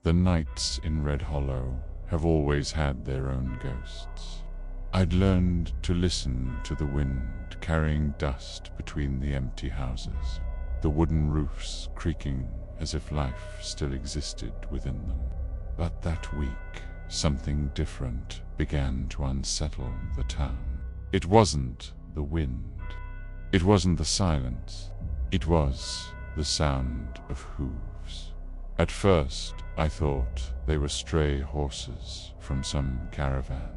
The nights in Red Hollow have always had their own ghosts. I'd learned to listen to the wind carrying dust between the empty houses, the wooden roofs creaking as if life still existed within them. But that week, something different began to unsettle the town. It wasn't the wind. It wasn't the silence. It was the sound of hooves. At first, I thought they were stray horses from some caravan,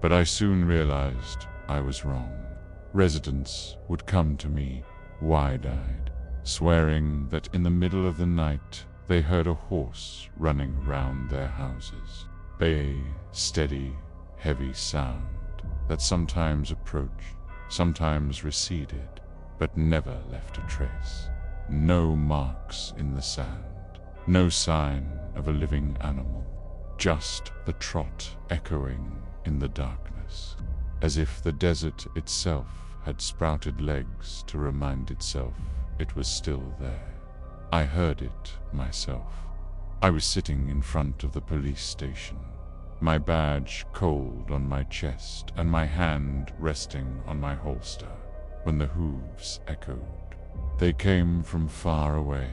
but I soon realized I was wrong. Residents would come to me, wide-eyed, swearing that in the middle of the night they heard a horse running round their houses. A steady, heavy sound that sometimes approached, sometimes receded, but never left a trace. No marks in the sand, no sign of a living animal, just the trot echoing in the darkness, as if the desert itself had sprouted legs to remind itself it was still there. I heard it myself. I was sitting in front of the police station, my badge cold on my chest and my hand resting on my holster, when the hooves echoed. They came from far away,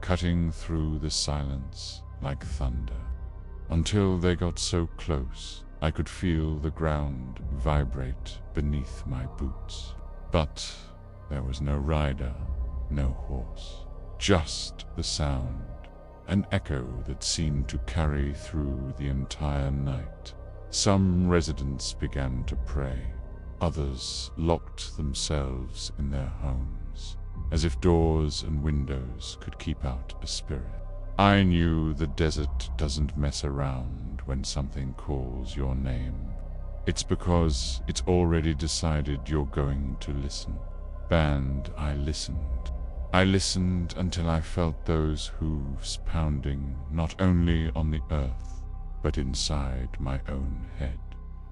cutting through the silence like thunder. Until they got so close, I could feel the ground vibrate beneath my boots. But there was no rider, no horse, just the sound, an echo that seemed to carry through the entire night. Some residents began to pray. Others locked themselves in their homes, as if doors and windows could keep out a spirit. I knew the desert doesn't mess around when something calls your name. It's because it's already decided you're going to listen. And I listened. I listened until I felt those hooves pounding not only on the earth, but inside my own head.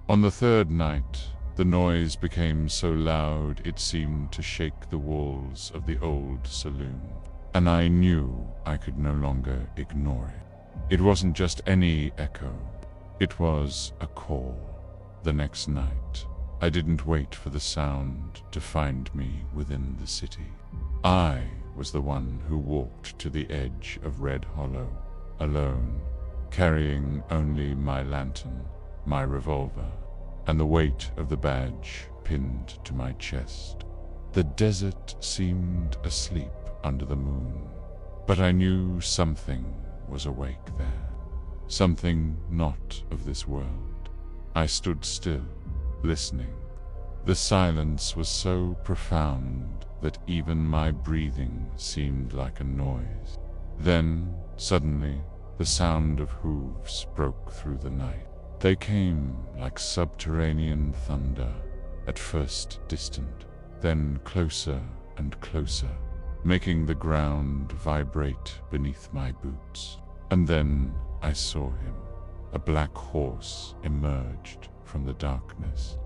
On the third night, the noise became so loud it seemed to shake the walls of the old saloon, and I knew I could no longer ignore it. It wasn't just any echo, it was a call. The next night, I didn't wait for the sound to find me within the city. I was the one who walked to the edge of Red Hollow, alone, carrying only my lantern, my revolver, and the weight of the badge pinned to my chest. The desert seemed asleep under the moon, but I knew something was awake there, something not of this world. I stood still, listening. The silence was so profound that even my breathing seemed like a noise. Then, suddenly, the sound of hooves broke through the night. They came like subterranean thunder, at first distant, then closer and closer, making the ground vibrate beneath my boots. And then I saw him. A black horse emerged from the darkness,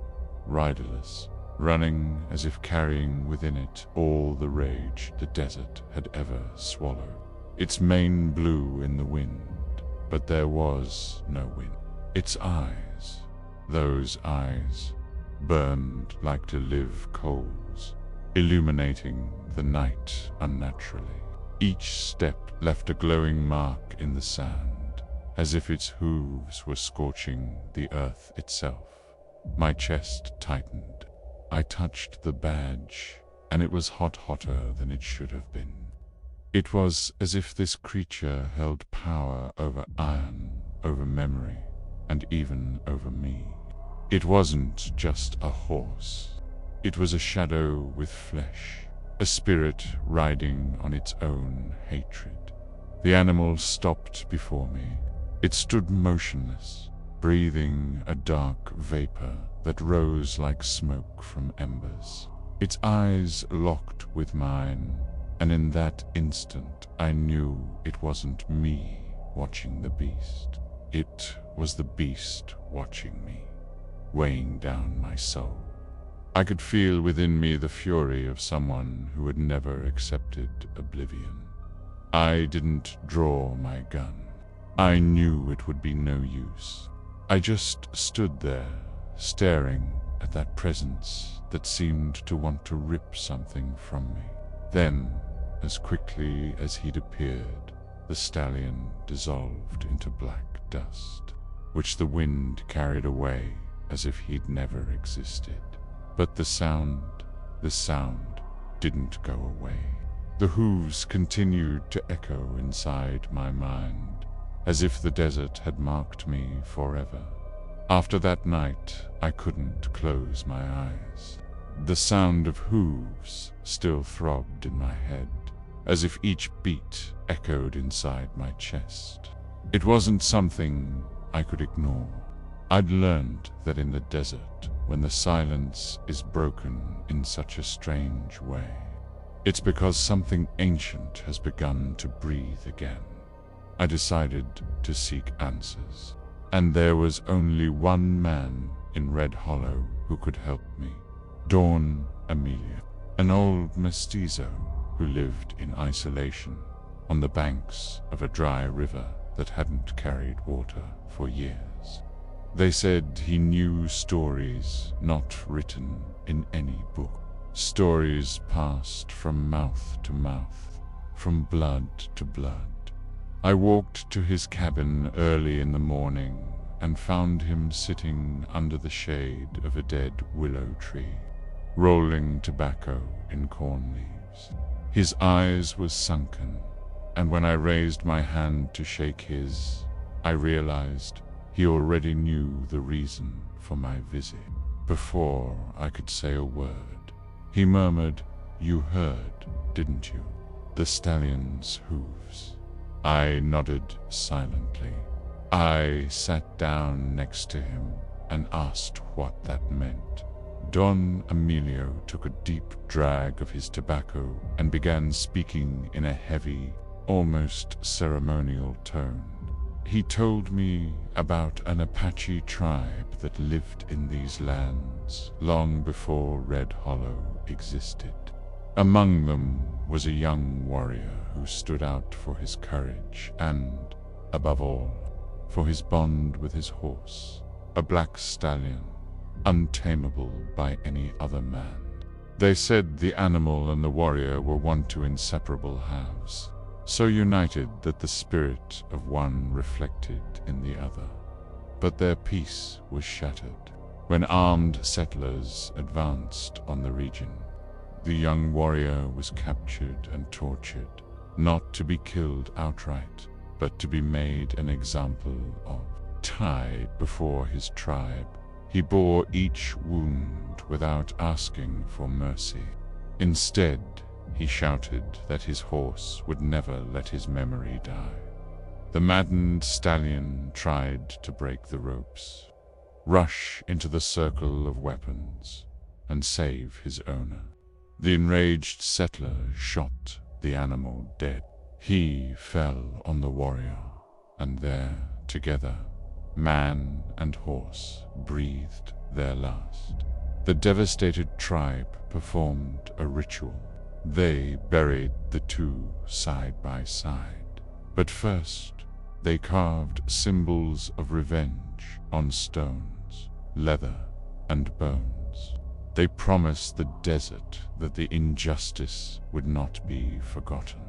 riderless, running as if carrying within it all the rage the desert had ever swallowed. Its mane blew in the wind, but there was no wind. Its eyes, those eyes, burned like to live coals, illuminating the night unnaturally. Each step left a glowing mark in the sand, as if its hooves were scorching the earth itself. My chest tightened. I touched the badge, and it was hotter than it should have been. It was as if this creature held power over iron, over memory, and even over me. It wasn't just a horse. It was a shadow with flesh, a spirit riding on its own hatred. The animal stopped before me. It stood motionless, breathing a dark vapor that rose like smoke from embers. Its eyes locked with mine, and in that instant I knew it wasn't me watching the beast. It was the beast watching me, weighing down my soul. I could feel within me the fury of someone who had never accepted oblivion. I didn't draw my gun. I knew it would be no use. I just stood there, staring at that presence that seemed to want to rip something from me. Then, as quickly as he'd appeared, the stallion dissolved into black dust, which the wind carried away as if he'd never existed. But the sound didn't go away. The hooves continued to echo inside my mind, as if the desert had marked me forever. After that night, I couldn't close my eyes. The sound of hooves still throbbed in my head, as if each beat echoed inside my chest. It wasn't something I could ignore. I'd learned that in the desert, when the silence is broken in such a strange way, it's because something ancient has begun to breathe again. I decided to seek answers, and there was only one man in Red Hollow who could help me. Dawn Amelia, an old mestizo who lived in isolation on the banks of a dry river that hadn't carried water for years. They said he knew stories not written in any book, stories passed from mouth to mouth, from blood to blood. I walked to his cabin early in the morning and found him sitting under the shade of a dead willow tree, rolling tobacco in corn leaves. His eyes were sunken, and when I raised my hand to shake his, I realized he already knew the reason for my visit. Before I could say a word, he murmured, "You heard, didn't you? The stallion's hooves." I nodded silently. I sat down next to him and asked what that meant. Don Emilio took a deep drag of his tobacco and began speaking in a heavy, almost ceremonial tone. He told me about an Apache tribe that lived in these lands long before Red Hollow existed. Among them was a young warrior who stood out for his courage and, above all, for his bond with his horse, a black stallion, untamable by any other man. They said the animal and the warrior were one to inseparable halves, so united that the spirit of one reflected in the other. But their peace was shattered when armed settlers advanced on the region. The young warrior was captured and tortured, not to be killed outright, but to be made an example of. Tied before his tribe, he bore each wound without asking for mercy. Instead, he shouted that his horse would never let his memory die. The maddened stallion tried to break the ropes, rush into the circle of weapons, and save his owner. The enraged settler shot the animal dead. He fell on the warrior, and there, together, man and horse breathed their last. The devastated tribe performed a ritual. They buried the two side by side. But first, they carved symbols of revenge on stones, leather, and bones. They promised the desert that the injustice would not be forgotten.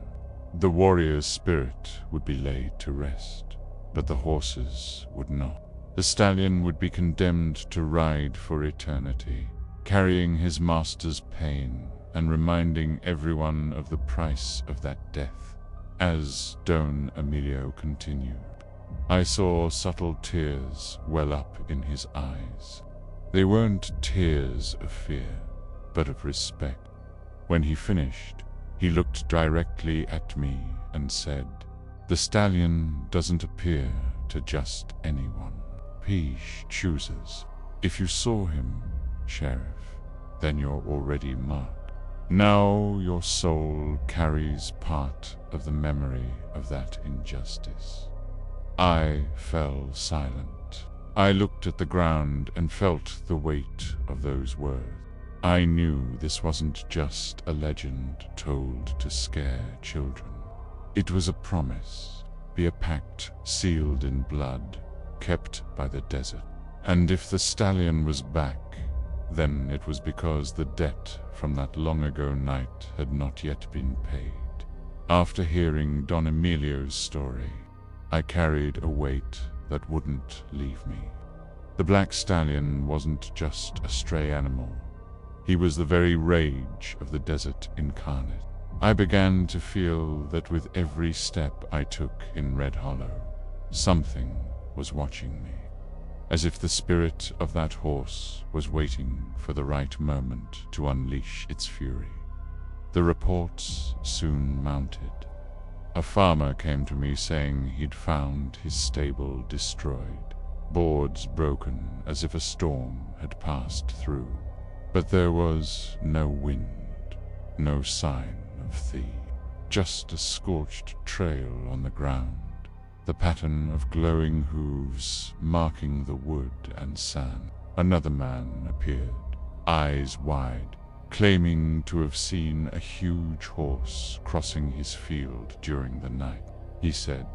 The warrior's spirit would be laid to rest, but the horses would not. The stallion would be condemned to ride for eternity, carrying his master's pain and reminding everyone of the price of that death. As Don Emilio continued, I saw subtle tears well up in his eyes. They weren't tears of fear, but of respect. When he finished, he looked directly at me and said, "The stallion doesn't appear to just anyone. He chooses. If you saw him, Sheriff, then you're already marked. Now your soul carries part of the memory of that injustice." I fell silent. I looked at the ground and felt the weight of those words. I knew this wasn't just a legend told to scare children. It was a promise, be a pact sealed in blood, kept by the desert. And if the stallion was back, then it was because the debt from that long-ago night had not yet been paid. After hearing Don Emilio's story, I carried a weight that wouldn't leave me. The black stallion wasn't just a stray animal. He was the very rage of the desert incarnate. I began to feel that with every step I took in Red Hollow, something was watching me, as if the spirit of that horse was waiting for the right moment to unleash its fury. The reports soon mounted. A farmer came to me saying he'd found his stable destroyed, boards broken as if a storm had passed through. But there was no wind, no sign of thief, just a scorched trail on the ground, the pattern of glowing hooves marking the wood and sand. Another man appeared, eyes wide, claiming to have seen a huge horse crossing his field during the night. He said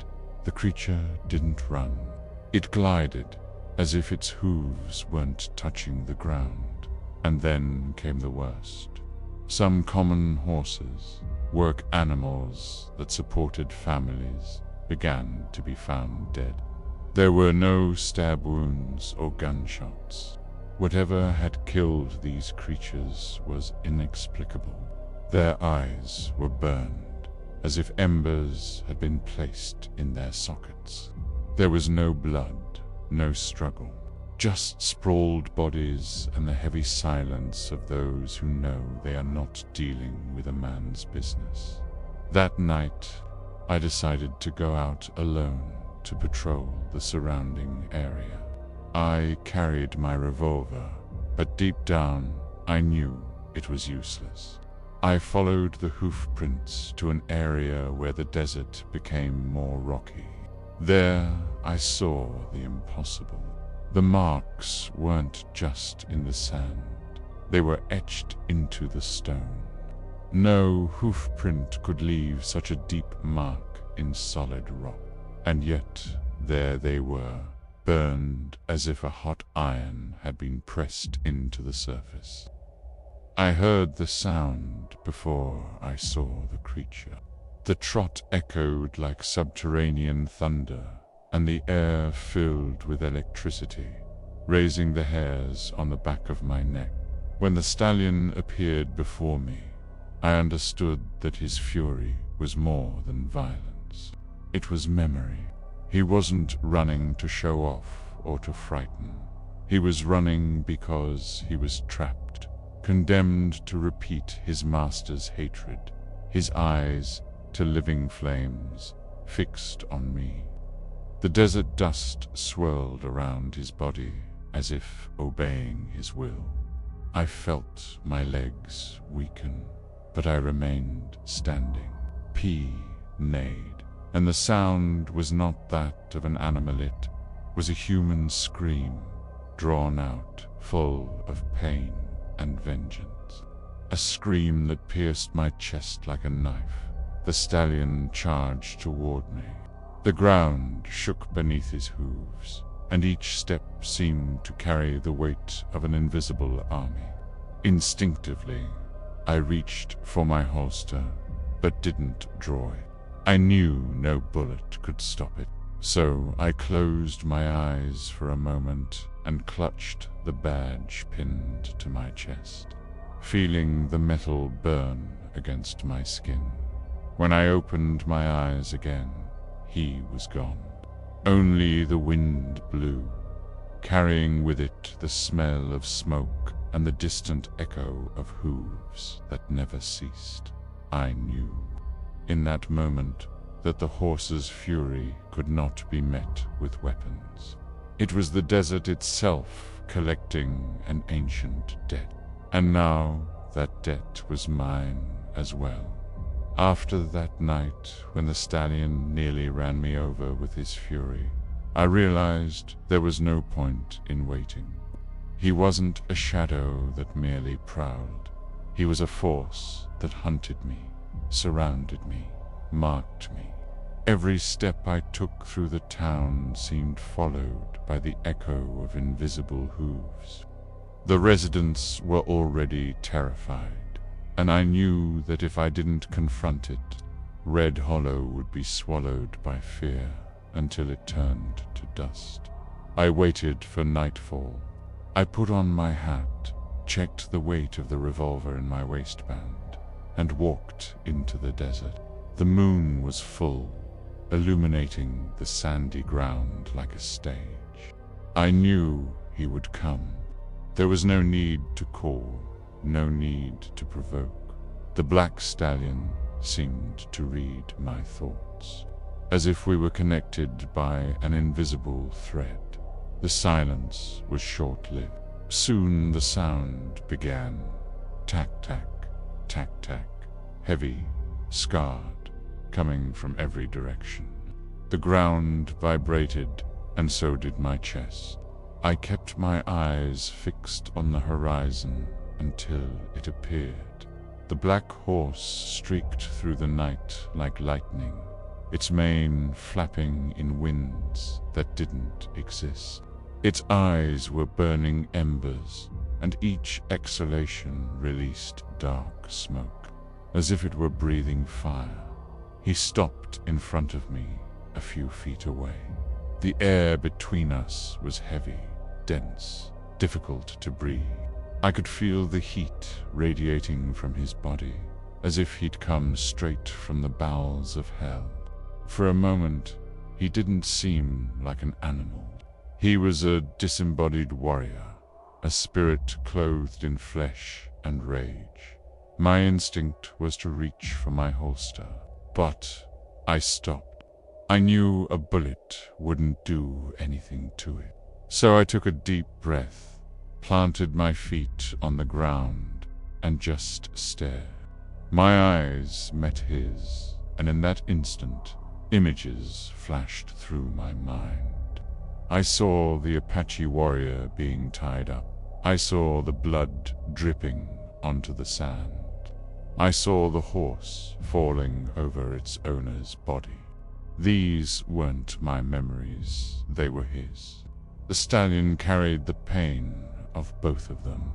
the creature didn't run. It glided, as if its hooves weren't touching the ground. And then came the worst. Some common horses, work animals that supported families, began to be found dead. There were no stab wounds or gunshots. Whatever had killed these creatures was inexplicable. Their eyes were burned, as if embers had been placed in their sockets. There was no blood, no struggle, just sprawled bodies and the heavy silence of those who know they are not dealing with a man's business. That night, I decided to go out alone to patrol the surrounding area. I carried my revolver, but deep down, I knew it was useless. I followed the hoof prints to an area where the desert became more rocky. There, I saw the impossible. The marks weren't just in the sand. They were etched into the stone. No hoof print could leave such a deep mark in solid rock. And yet, there they were, burned as if a hot iron had been pressed into the surface. I heard the sound before I saw the creature. The trot echoed like subterranean thunder, and the air filled with electricity, raising the hairs on the back of my neck. When the stallion appeared before me, I understood that his fury was more than violence. It was memory. He wasn't running to show off or to frighten. He was running because he was trapped, condemned to repeat his master's hatred, his eyes to living flames fixed on me. The desert dust swirled around his body as if obeying his will. I felt my legs weaken, but I remained standing. P neighed, and the sound was not that of an animal, it was a human scream, drawn out, full of pain and vengeance. A scream that pierced my chest like a knife. The stallion charged toward me. The ground shook beneath his hooves, and each step seemed to carry the weight of an invisible army. Instinctively, I reached for my holster, but didn't draw it. I knew no bullet could stop it, so I closed my eyes for a moment and clutched the badge pinned to my chest, feeling the metal burn against my skin. When I opened my eyes again, he was gone. Only the wind blew, carrying with it the smell of smoke and the distant echo of hooves that never ceased. I knew, in that moment, that the horse's fury could not be met with weapons. It was the desert itself collecting an ancient debt, and now that debt was mine as well. After that night, when the stallion nearly ran me over with his fury, I realized there was no point in waiting. He wasn't a shadow that merely prowled. He was a force that hunted me, surrounded me, marked me. Every step I took through the town seemed followed by the echo of invisible hooves. The residents were already terrified, and I knew that if I didn't confront it, Red Hollow would be swallowed by fear until it turned to dust. I waited for nightfall. I put on my hat, checked the weight of the revolver in my waistband, and walked into the desert. The moon was full, illuminating the sandy ground like a stage. I knew he would come. There was no need to call, no need to provoke. The black stallion seemed to read my thoughts, as if we were connected by an invisible thread. The silence was short-lived. Soon the sound began. Tack-tack, tack-tack, heavy, scarred, coming from every direction. The ground vibrated, and so did my chest. I kept my eyes fixed on the horizon until it appeared. The black horse streaked through the night like lightning, its mane flapping in winds that didn't exist. Its eyes were burning embers, and each exhalation released dark smoke, as if it were breathing fire. He stopped in front of me, a few feet away. The air between us was heavy, dense, difficult to breathe. I could feel the heat radiating from his body, as if he'd come straight from the bowels of hell. For a moment, he didn't seem like an animal. He was a disembodied warrior, a spirit clothed in flesh and rage. My instinct was to reach for my holster, but I stopped. I knew a bullet wouldn't do anything to it. So I took a deep breath, planted my feet on the ground, and just stared. My eyes met his, and in that instant, images flashed through my mind. I saw the Apache warrior being tied up. I saw the blood dripping onto the sand. I saw the horse falling over its owner's body. These weren't my memories, they were his. The stallion carried the pain of both of them,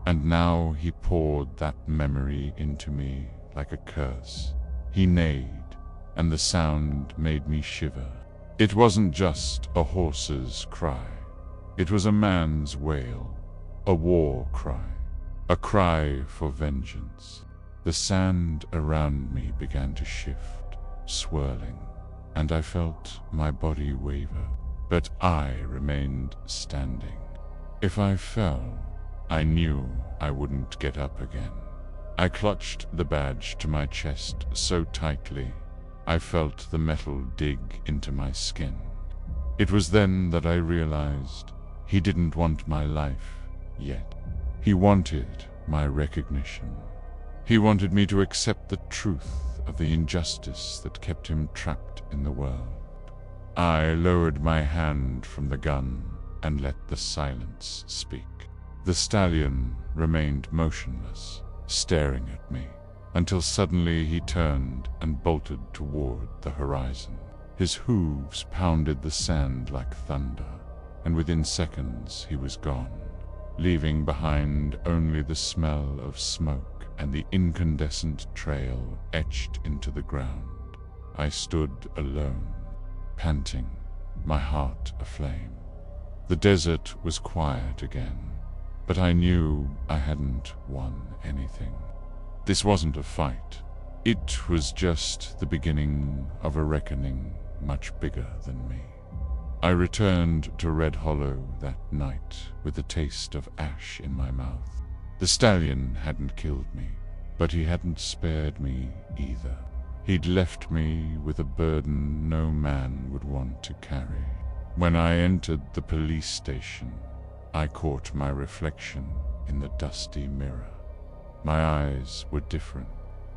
and now he poured that memory into me like a curse. He neighed, and the sound made me shiver. It wasn't just a horse's cry. It was a man's wail, a war cry, a cry for vengeance. The sand around me began to shift, swirling, and I felt my body waver, but I remained standing. If I fell, I knew I wouldn't get up again. I clutched the badge to my chest so tightly, I felt the metal dig into my skin. It was then that I realized he didn't want my life yet. He wanted my recognition. He wanted me to accept the truth of the injustice that kept him trapped in the world. I lowered my hand from the gun and let the silence speak. The stallion remained motionless, staring at me, until suddenly he turned and bolted toward the horizon. His hooves pounded the sand like thunder, and within seconds he was gone, leaving behind only the smell of smoke and the incandescent trail etched into the ground. I stood alone, panting, my heart aflame. The desert was quiet again, but I knew I hadn't won anything. This wasn't a fight. It was just the beginning of a reckoning much bigger than me. I returned to Red Hollow that night with the taste of ash in my mouth. The stallion hadn't killed me, but he hadn't spared me either. He'd left me with a burden no man would want to carry. When I entered the police station, I caught my reflection in the dusty mirror. My eyes were different,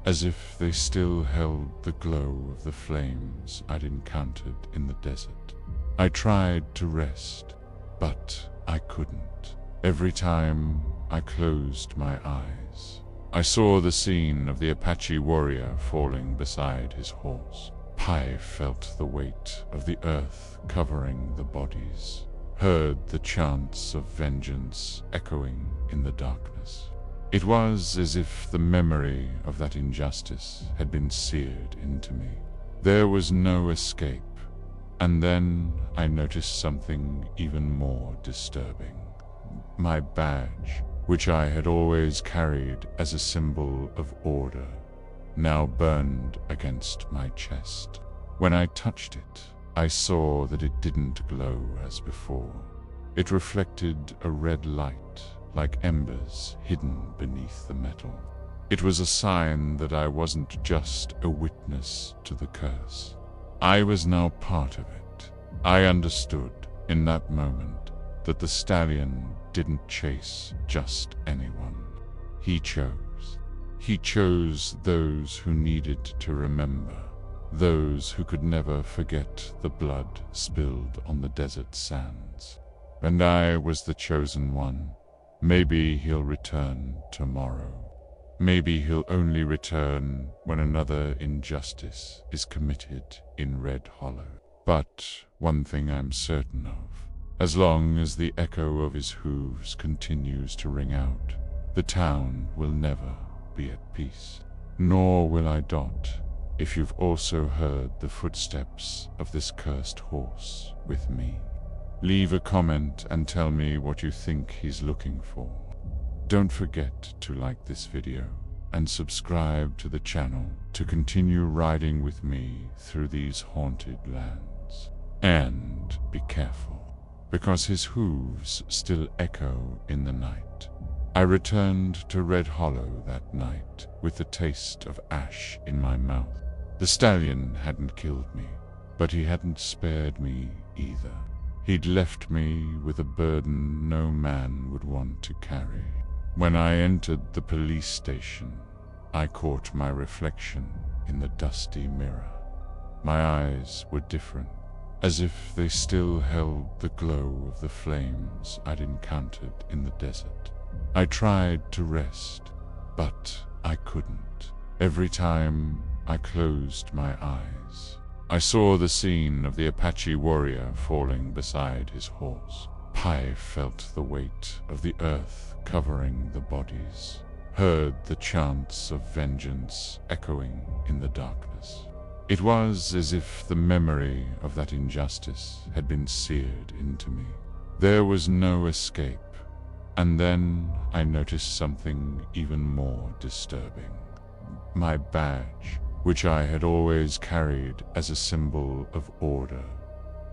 as if they still held the glow of the flames I'd encountered in the desert. I tried to rest, but I couldn't. Every time I closed my eyes, I saw the scene of the Apache warrior falling beside his horse, I felt the weight of the earth covering the bodies, heard the chants of vengeance echoing in the darkness. It was as if the memory of that injustice had been seared into me. There was no escape, and then I noticed something even more disturbing. My badge, which I had always carried as a symbol of order, now burned against my chest. When I touched it, I saw that it didn't glow as before. It reflected a red light, like embers hidden beneath the metal. It was a sign that I wasn't just a witness to the curse. I was now part of it. I understood in that moment that the Stallion didn't chase just anyone. He chose. He chose those who needed to remember, those who could never forget the blood spilled on the desert sands. And I was the chosen one. Maybe he'll return tomorrow. Maybe he'll only return when another injustice is committed in Red Hollow. But one thing I'm certain of, as long as the echo of his hooves continues to ring out, the town will never be at peace. Nor will I, Dot, if you've also heard the footsteps of this cursed horse with me. Leave a comment and tell me what you think he's looking for. Don't forget to like this video and subscribe to the channel to continue riding with me through these haunted lands. And be careful, because his hooves still echo in the night. I returned to Red Hollow that night with the taste of ash in my mouth. The Stallion hadn't killed me, but he hadn't spared me either. He'd left me with a burden no man would want to carry. When I entered the police station, I caught my reflection in the dusty mirror. My eyes were different, as if they still held the glow of the flames I'd encountered in the desert. I tried to rest, but I couldn't. Every time I closed my eyes, I saw the scene of the Apache warrior falling beside his horse. I felt the weight of the earth covering the bodies, heard the chants of vengeance echoing in the darkness. It was as if the memory of that injustice had been seared into me. There was no escape, and then I noticed something even more disturbing. My badge, which I had always carried as a symbol of order,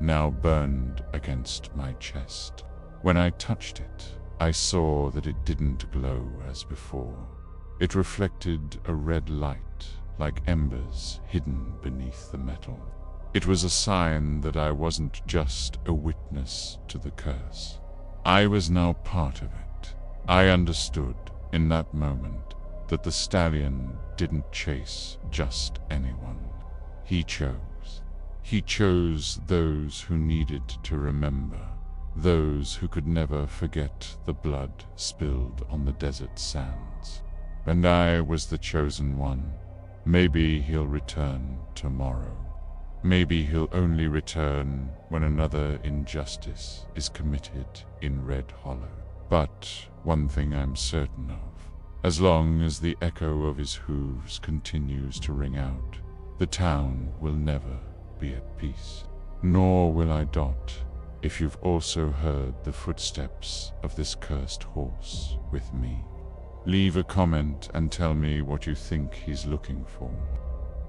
now burned against my chest. When I touched it, I saw that it didn't glow as before. It reflected a red light, like embers hidden beneath the metal. It was a sign that I wasn't just a witness to the curse. I was now part of it. I understood in that moment that the Stallion didn't chase just anyone. He chose. He chose those who needed to remember, those who could never forget the blood spilled on the desert sands. And I was the chosen one. Maybe he'll return tomorrow. Maybe he'll only return when another injustice is committed in Red Hollow. But one thing I'm certain of, as long as the echo of his hooves continues to ring out, the town will never be at peace. Nor will I, Dot, if you've also heard the footsteps of this cursed horse with me. Leave a comment and tell me what you think he's looking for.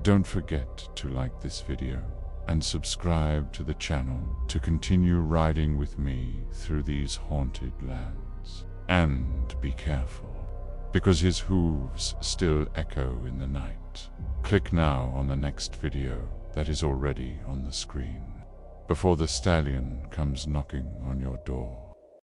Don't forget to like this video and subscribe to the channel to continue riding with me through these haunted lands. And be careful, because his hooves still echo in the night. Click now on the next video that is already on the screen, before the Stallion comes knocking on your door.